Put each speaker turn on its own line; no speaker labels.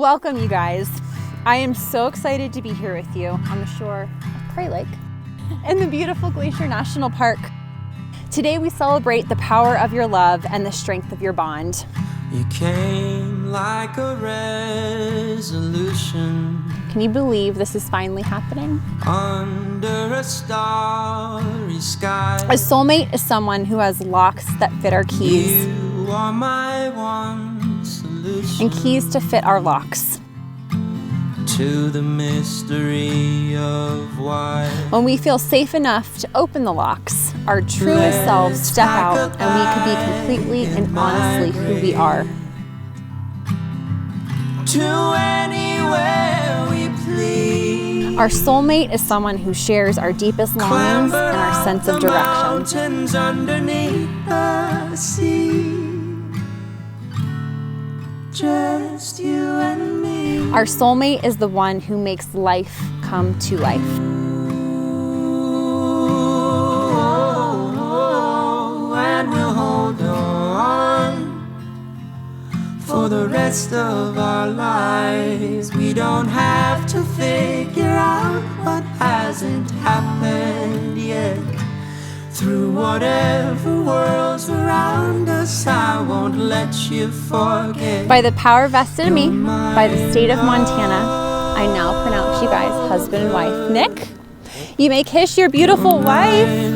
Welcome, you guys. I am so excited to be here with you on the shore of Prairie Lake in the beautiful Glacier National Park. Today we celebrate the power of your love and the strength of your bond.
You came like a resolution.
Can you believe this is finally happening?
Under a starry sky.
A soulmate is someone who has locks that fit our keys.
You are my one solution.
And keys to fit our locks.
To the mystery of why.
When we feel safe enough to open the locks, our truest selves step out and we can be completely and honestly who we are.
To anywhere we please.
Our soulmate is someone who shares our deepest longings and our sense of direction.
Underneath the sea. Just you and me.
Our soulmate is the one who makes life come to life.
And we'll hold on for the rest of our lives. We don't have to figure out what hasn't happened yet. Through whatever worlds around us, I won't let you forget.
By the power vested in me by the state of Montana, I now pronounce you guys husband and wife. Nick, you may kiss your beautiful wife.